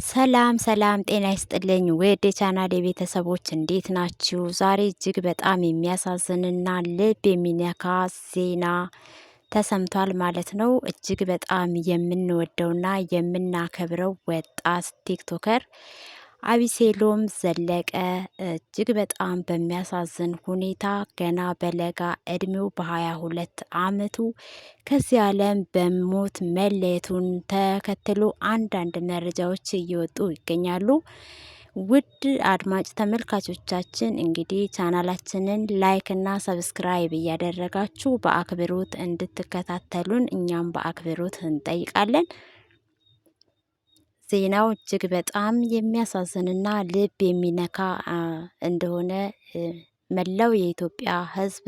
ሰላም ሰላም ጤና ይስጥልኝ ውድ የቻናሌ ቤተሰቦች እንዴት ናችሁ? ዛሬ እጅግ በጣም የሚያሳዝንና ልብ የሚነካ ዜና ተሰምቷል ማለት ነው። እጅግ በጣም የምንወደውና የምናከብረው ወጣት ቲክቶከር አቢሴሎም ዘለቀ እጅግ በጣም በሚያሳዝን ሁኔታ ገና በለጋ እድሜው በ22 አመቱ ከዚህ ዓለም በሞት መለየቱን ተከትሎ አንዳንድ መረጃዎች እየወጡ ይገኛሉ። ውድ አድማጭ ተመልካቾቻችን እንግዲህ ቻናላችንን ላይክ እና ሰብስክራይብ እያደረጋችሁ በአክብሮት እንድትከታተሉን እኛም በአክብሮት እንጠይቃለን። ዜናው እጅግ በጣም የሚያሳዝንና ልብ የሚነካ እንደሆነ መላው የኢትዮጵያ ሕዝብ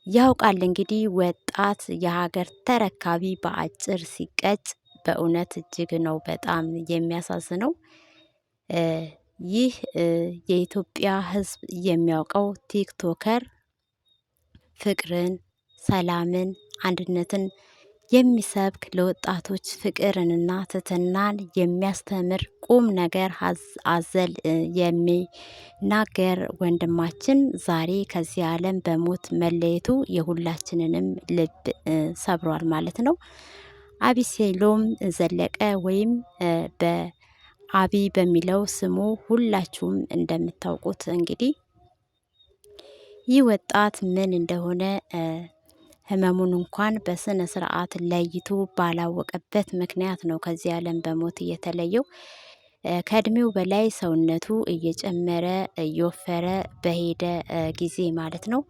ያውቃል። እንግዲህ ወጣት የሀገር ተረካቢ በአጭር ሲቀጭ በእውነት እጅግ ነው በጣም የሚያሳዝነው። ይህ የኢትዮጵያ ሕዝብ የሚያውቀው ቲክቶከር ፍቅርን፣ ሰላምን፣ አንድነትን የሚሰብክ ለወጣቶች ፍቅርንና ትህትናን የሚያስተምር ቁም ነገር አዘል የሚናገር ወንድማችን ዛሬ ከዚህ ዓለም በሞት መለየቱ የሁላችንንም ልብ ሰብሯል ማለት ነው። አቢሴሎም ዘለቀ ወይም በአቢ በሚለው ስሙ ሁላችሁም እንደምታውቁት እንግዲህ ይህ ወጣት ምን እንደሆነ ህመሙን እንኳን በስነ ስርዓት ለይቶ ባላወቀበት ምክንያት ነው ከዚህ ዓለም በሞት የተለየው። ከእድሜው በላይ ሰውነቱ እየጨመረ እየወፈረ በሄደ ጊዜ ማለት ነው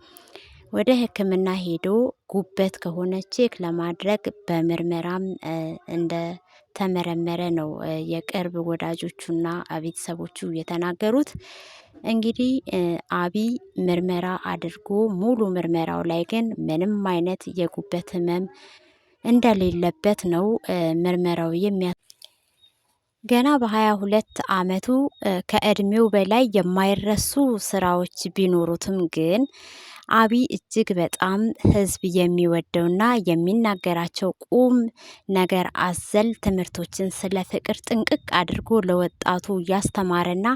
ወደ ሕክምና ሄዶ ጉበት ከሆነ ቼክ ለማድረግ በምርመራም እንደ ተመረመረ ነው የቅርብ ወዳጆቹና ቤተሰቦቹ የተናገሩት። እንግዲህ አቢ ምርመራ አድርጎ ሙሉ ምርመራው ላይ ግን ምንም አይነት የጉበት ህመም እንደሌለበት ነው ምርመራው ገና በ22 አመቱ ከእድሜው በላይ የማይረሱ ስራዎች ቢኖሩትም ግን አቢ እጅግ በጣም ህዝብ የሚወደውና የሚናገራቸው ቁም ነገር አዘል ትምህርቶችን ስለ ፍቅር ጥንቅቅ አድርጎ ለወጣቱ ያስተማረና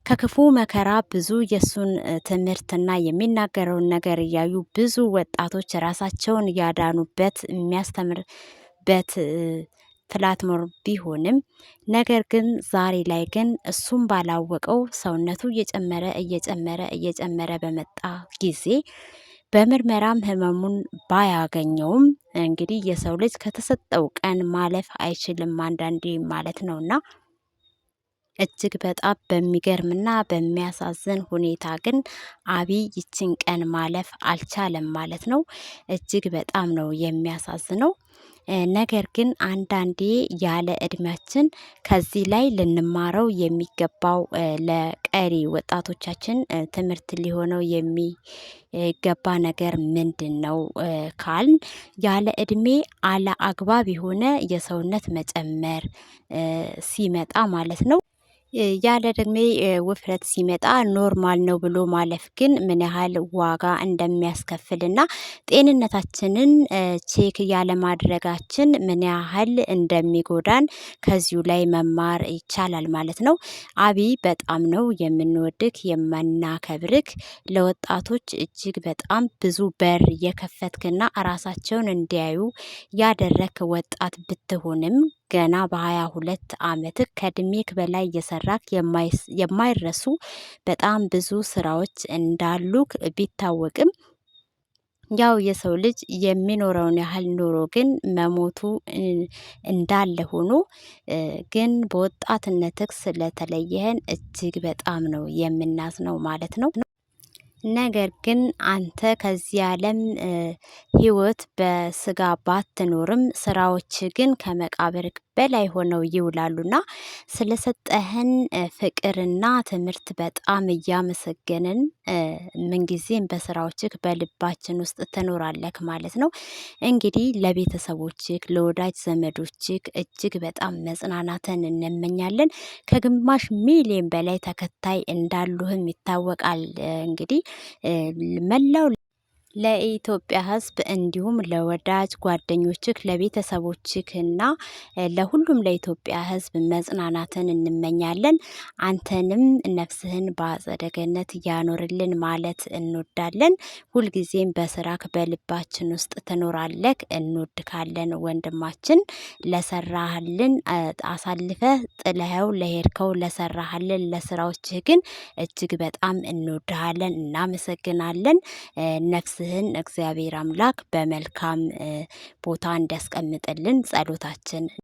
ከክፉ መከራ ብዙ የሱን ትምህርትና የሚናገረውን ነገር እያዩ ብዙ ወጣቶች ራሳቸውን ያዳኑበት የሚያስተምርበት ፕላትፎርም ቢሆንም ነገር ግን ዛሬ ላይ ግን እሱም ባላወቀው ሰውነቱ እየጨመረ በመጣ ጊዜ በምርመራም ህመሙን ባያገኘውም እንግዲህ የሰው ልጅ ከተሰጠው ቀን ማለፍ አይችልም አንዳንዴ ማለት ነውና እጅግ በጣም በሚገርምና በሚያሳዝን ሁኔታ ግን አቢይ ይችን ቀን ማለፍ አልቻለም ማለት ነው። እጅግ በጣም ነው የሚያሳዝነው። ነገር ግን አንዳንዴ ያለ እድሜያችን ከዚህ ላይ ልንማረው የሚገባው ለቀሪ ወጣቶቻችን ትምህርት ሊሆነው የሚገባ ነገር ምንድነው ካልን ያለ እድሜ አለ አግባብ የሆነ የሰውነት መጨመር ሲመጣ ማለት ነው ያለ እድሜ ውፍረት ሲመጣ ኖርማል ነው ብሎ ማለፍ ግን ምን ያህል ዋጋ እንደሚያስከፍልና ጤንነታችንን ቼክ ያለማድረጋችን ምን ያህል እንደሚጎዳን ከዚሁ ላይ መማር ይቻላል ማለት ነው። አቢይ በጣም ነው የምንወድክ የምናከብርክ ለወጣቶች እጅግ በጣም ብዙ በር የከፈትክና ራሳቸውን እንዲያዩ ያደረክ ወጣት ብትሆንም ገና በ22 አመትክ ከእድሜክ በላይ የሰራክ የማይረሱ በጣም ብዙ ስራዎች እንዳሉክ ቢታወቅም ያው የሰው ልጅ የሚኖረውን ያህል ኖሮ ግን መሞቱ እንዳለ ሆኖ ግን በወጣትነትህ ስለተለየህን እጅግ በጣም ነው የምናዝነው ማለት ነው። ነገር ግን አንተ ከዚህ ዓለም ህይወት በስጋ ባትኖርም ስራዎች ግን ከመቃብር በላይ ሆነው ይውላሉና ስለሰጠህን ፍቅርና ትምህርት በጣም እያመሰገንን ምንጊዜም በስራዎችህ በልባችን ውስጥ ትኖራለህ ማለት ነው። እንግዲህ ለቤተሰቦችህ ለወዳጅ ዘመዶችህ እጅግ በጣም መጽናናትን እንመኛለን። ከግማሽ ሚሊዮን በላይ ተከታይ እንዳሉህም ይታወቃል። እንግዲህ መላው ለኢትዮጵያ ሕዝብ እንዲሁም ለወዳጅ ጓደኞችህ ለቤተሰቦችህና ለሁሉም ለኢትዮጵያ ሕዝብ መጽናናትን እንመኛለን። አንተንም ነፍስህን በአጸደ ገነት ያኖርልን ማለት እንወዳለን። ሁልጊዜም በስራክ በልባችን ውስጥ ትኖራለህ። እንወድካለን ወንድማችን። ለሰራህልን አሳልፈህ ጥለኸው ለሄድከው ለሰራህልን ለስራዎችህ ግን እጅግ በጣም እንወድሃለን፣ እናመሰግናለን። ነፍስህን እግዚአብሔር አምላክ በመልካም ቦታ እንዲያስቀምጥልን ጸሎታችን